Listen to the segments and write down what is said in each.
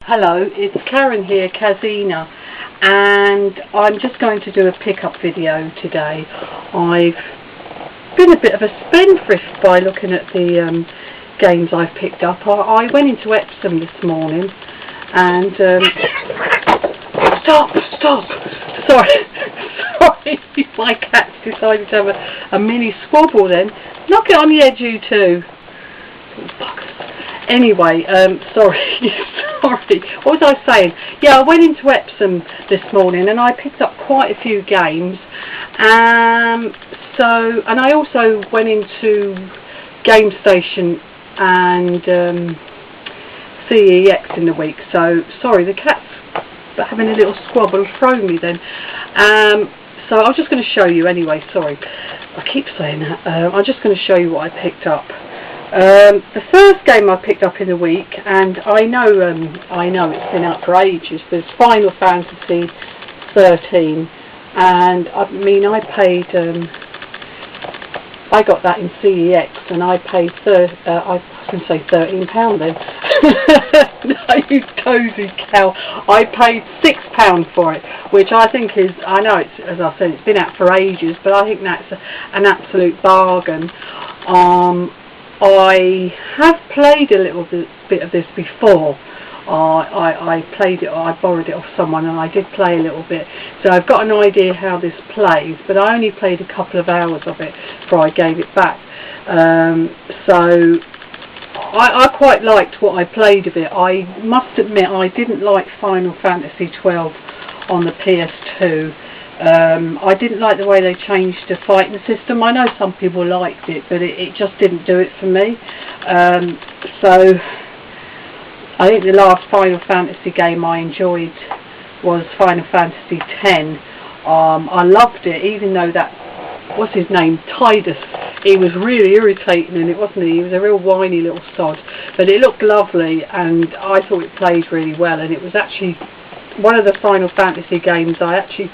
Hello, it's Karen here, Kazina, and I'm just going to do a pickup video today. I've been a bit of a spendthrift by looking at the games I've picked up. I went into Epsom this morning and stop, sorry, my cat decided to have a mini squabble then. Knock it on the head, you two. Anyway, sorry, what was I saying? Yeah, I went into Epsom this morning and I picked up quite a few games. And I also went into Game Station and CEX in the week. So, sorry, the cat's having a little squabble, thrown me then. So I'm just going to show you anyway, sorry. I keep saying that. I'm just going to show you what I picked up. The first game I picked up in the week, and I know it's been out for ages, was Final Fantasy 13, and I mean I got that in CEX, and I paid I was going to say £13 then. No, you cozy cow. I paid £6 for it, which I think is, I know it's, as I said, it's been out for ages, but I think that's an absolute bargain. I have played a little bit of this before. I played it, or I borrowed it off someone, and I did play a little bit. So I've got an idea how this plays, but I only played a couple of hours of it before I gave it back. So I quite liked what I played of it. I must admit I didn't like Final Fantasy 12 on the PS2. I didn't like the way they changed the fighting system. I know some people liked it, but it just didn't do it for me. So I think the last Final Fantasy game I enjoyed was Final Fantasy X. I loved it, even though that, what's his name, Tidus, he was really irritating, and it wasn't he was a real whiny little sod, but it looked lovely, and I thought it played really well, and it was actually one of the Final Fantasy games I actually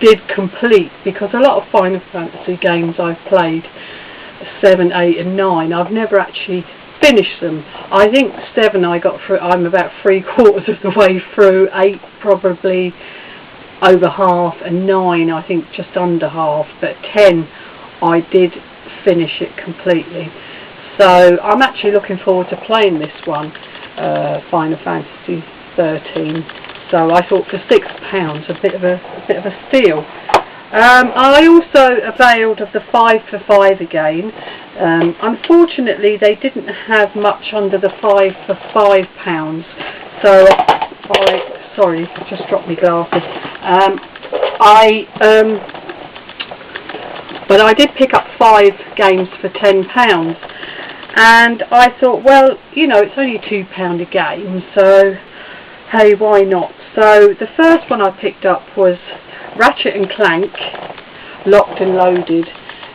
did complete, because a lot of Final Fantasy games I've played, 7, 8 and 9, I've never actually finished them. I think 7 I got through, I'm about 3/4 of the way through, 8 probably over half, and 9 I think just under half, but 10 I did finish it completely. So I'm actually looking forward to playing this one, Final Fantasy 13. So I thought for £6, a bit of a steal. I also availed of the 5 for 5 again. Unfortunately, they didn't have much under the 5 for £5. So sorry, I just dropped my glasses. But I did pick up 5 games for £10, and I thought, well, you know, it's only £2 a game, so hey, why not? So the first one I picked up was Ratchet and Clank, Locked and Loaded.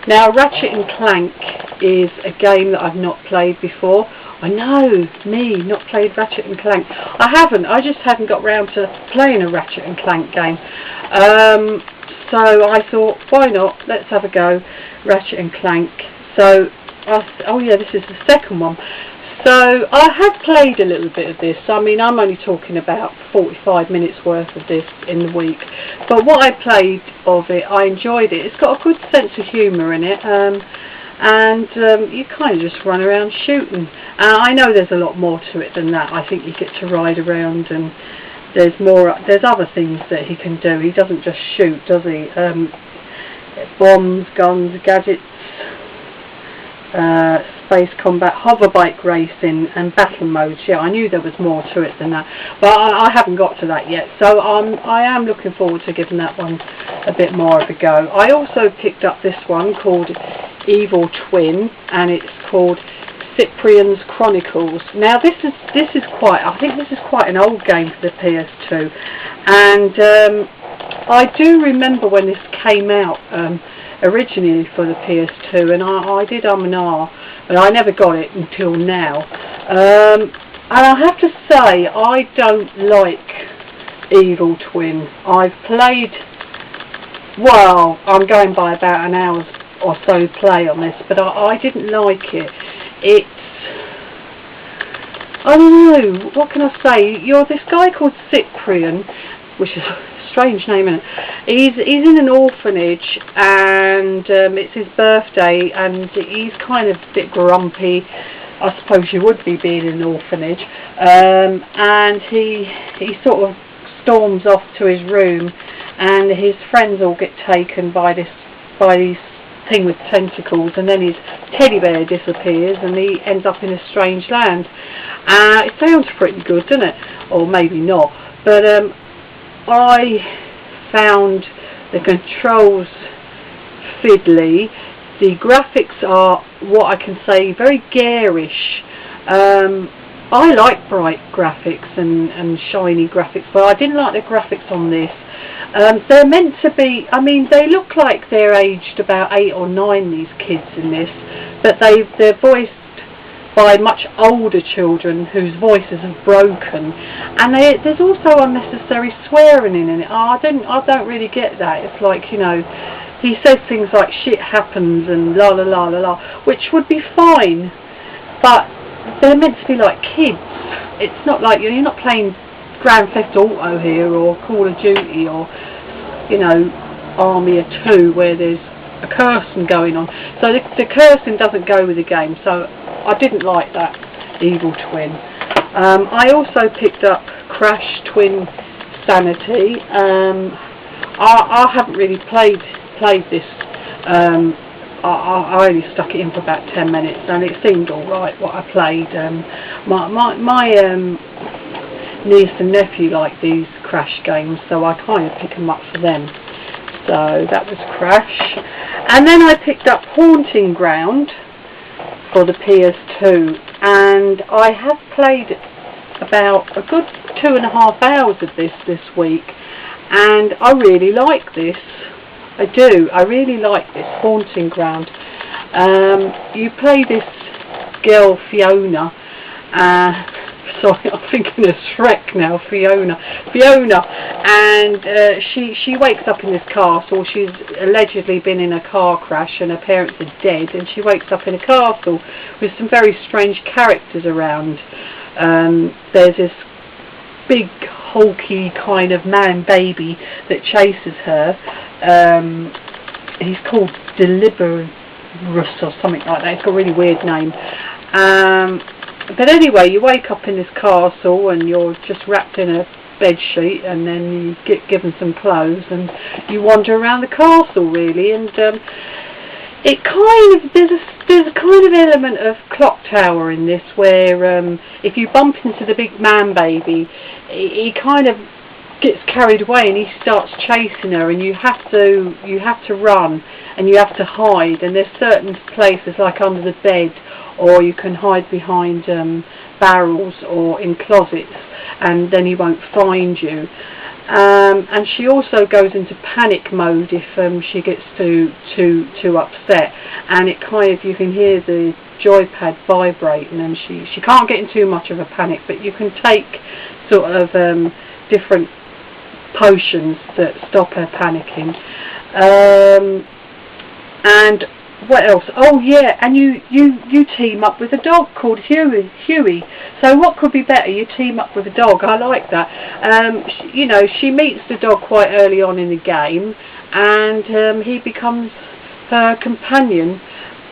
Now Ratchet and Clank is a game that I've not played before. I know, me, not played Ratchet and Clank. I haven't, I just haven't got round to playing a Ratchet and Clank game. So I thought, why not, let's have a go, Ratchet and Clank. So, oh yeah, this is the second one. So I have played a little bit of this. I mean, I'm only talking about 45 minutes worth of this in the week. But what I played of it, I enjoyed it. It's got a good sense of humour in it. And you kind of just run around shooting. I know there's a lot more to it than that. I think you get to ride around, and there's other things that he can do. He doesn't just shoot, does he? Bombs, guns, gadgets, space combat, hoverbike racing, and battle modes. Yeah, I knew there was more to it than that, but I haven't got to that yet, so I am looking forward to giving that one a bit more of a go. I also picked up this one called Evil Twin, and it's called Cyprian's Chronicles. Now this is quite, I think this is quite an old game for the PS2, and I do remember when this came out originally for the PS2, and I did and ah, but I never got it until now. And I have to say, I don't like Evil Twin. I've played, well, I'm going by about an hour's or so play on this, but I didn't like it. It's I don't know, what can I say? You're this guy called Cyprian, which is a strange name, isn't it? He's in an orphanage, and it's his birthday, and he's kind of a bit grumpy. I suppose you would be being in an orphanage. And he sort of storms off to his room, and his friends all get taken by this thing with tentacles, and then his teddy bear disappears, and he ends up in a strange land. It sounds pretty good, doesn't it? Or maybe not. But I found the controls fiddly. The graphics are, what I can say, very garish. I like bright graphics and shiny graphics, but I didn't like the graphics on this. They're meant to be, I mean, they look like they're aged about 8 or 9, these kids in this, but they're voiced by much older children whose voices have broken, and there's also unnecessary swearing in it. I don't really get that. It's like, you know, he says things like shit happens and la la la la la, which would be fine, but they're meant to be like kids. It's not like, you're not playing Grand Theft Auto here, or Call of Duty, or, you know, Army of 2, where there's a cursing going on. So the cursing doesn't go with the game, so I didn't like that evil twin. I also picked up Crash Twinsanity. I haven't really played this. I only stuck it in for about 10 minutes, and it seemed alright what I played. My niece and nephew like these Crash games, so I kind of pick them up for them. So that was Crash. And then I picked up Haunting Ground for the PS2, and I have played about a good 2.5 hours of this week, and I really like this. I do. I really like this Haunting Ground. You play this girl Fiona. Sorry, I'm thinking of Shrek now. Fiona, and she wakes up in this castle. She's allegedly been in a car crash, and her parents are dead. And she wakes up in a castle with some very strange characters around. There's this big hulky kind of man baby that chases her. He's called Deliberus or something like that. It's got a really weird name. But anyway, you wake up in this castle and you're just wrapped in a bed sheet, and then you get given some clothes and you wander around the castle, really. And it kind of, there's a kind of element of Clock Tower in this, where if you bump into the big man baby, he kind of gets carried away and he starts chasing her, and you have to run and you have to hide, and there's certain places like under the bed, or you can hide behind barrels or in closets, and then he won't find you. And she also goes into panic mode if she gets too upset, and it kind of, you can hear the joypad vibrating, and she can't get in too much of a panic, but you can take sort of different potions that stop her panicking. And what else? Oh yeah, and you team up with a dog called Huey. So what could be better? You team up with a dog. I like that. You know, she meets the dog quite early on in the game, and he becomes her companion.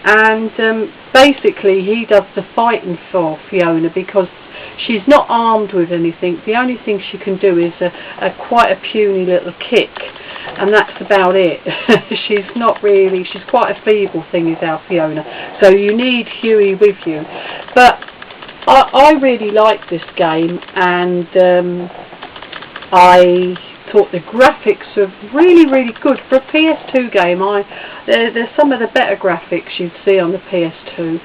And basically, he does the fighting for Fiona because she's not armed with anything. The only thing she can do is quite a puny little kick, and that's about it. She's not really, she's quite a feeble thing, is our Fiona. So you need Huey with you. But I really like this game, and I thought the graphics are really, really good for a PS2 game. There's some of the better graphics you'd see on the PS2.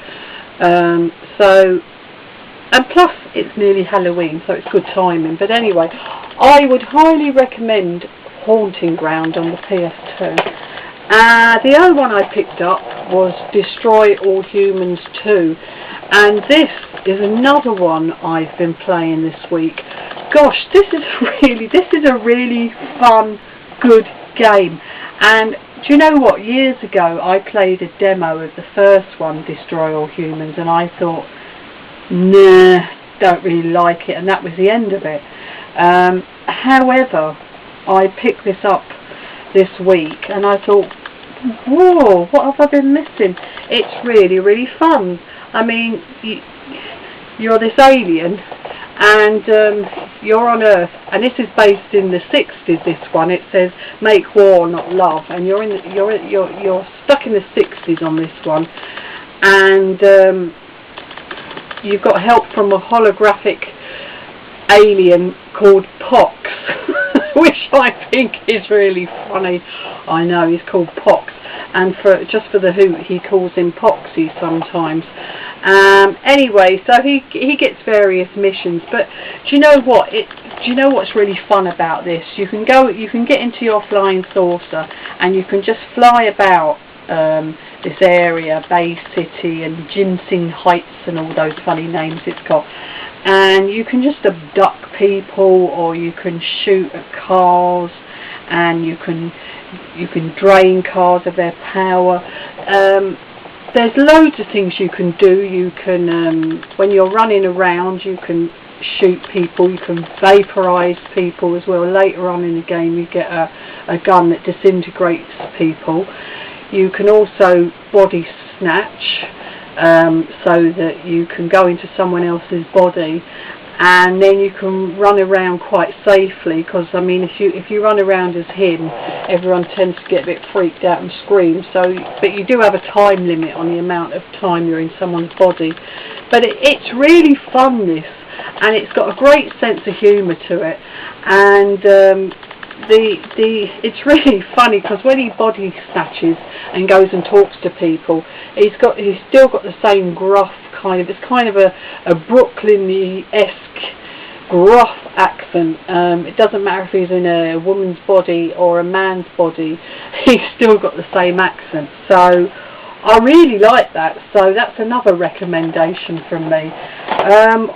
And plus it's nearly Halloween, so it's good timing. But anyway, I would highly recommend Haunting Ground on the PS2. The other one I picked up was Destroy All Humans 2, and this is another one I've been playing this week. Gosh, this is a really fun, good game. And do you know what? Years ago I played a demo of the first one, Destroy All Humans, and I thought, nah, don't really like it, and that was the end of it. However, I picked this up this week and I thought, whoa, what have I been missing? It's really, really fun. I mean, you're this alien and you're on Earth, and this is based in the 60s. This one, it says make war not love, and you're stuck in the 60s on this one, and you've got help from a holographic alien called Pox, which I think is really funny. I know, he's called Pox, and just for the hoot, he calls him Poxy sometimes. Anyway, so he gets various missions, but do you know what? Do you know what's really fun about this? You can get into your flying saucer, and you can just fly about this area, Bay City and Ginseng Heights and all those funny names it's got, and you can just abduct people, or you can shoot at cars, and you can drain cars of their power. There's loads of things you can do. You can, when you're running around, you can shoot people, you can vaporise people as well. Later on in the game you get a gun that disintegrates people. You can also body snatch, so that you can go into someone else's body, and then you can run around quite safely, because I mean if you run around as him, everyone tends to get a bit freaked out and scream. So, but you do have a time limit on the amount of time you're in someone's body. But it's really fun, this, and it's got a great sense of humour to it, and it's really funny, because when he body snatches and goes and talks to people, he's still got the same gruff kind of, it's kind of a Brooklyn-esque gruff accent. It doesn't matter if he's in a woman's body or a man's body, he's still got the same accent. So I really like that, so that's another recommendation from me.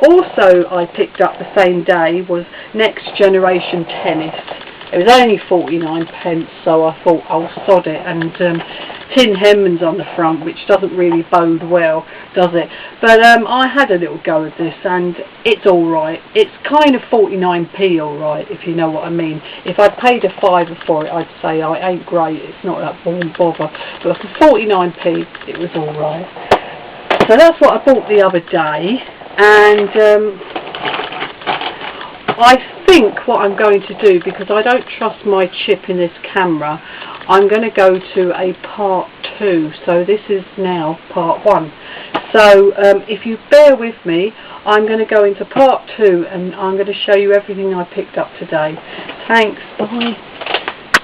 Also I picked up the same day was Next Generation Tennis. It was only 49p, so I thought I'll sod it, and Tin Henman's on the front, which doesn't really bode well, does it? But I had a little go at this, and it's alright. It's kind of 49p alright, if you know what I mean. If I'd paid a fiver for it, I'd say, oh, it ain't great, it's not that bother. But for 49p, it was alright. So that's what I bought the other day, and I think what I'm going to do, because I don't trust my chip in this camera, I'm going to go to a part 2. So this is now part 1. So if you bear with me, I'm going to go into part 2, and I'm going to show you everything I picked up today. Thanks, bye.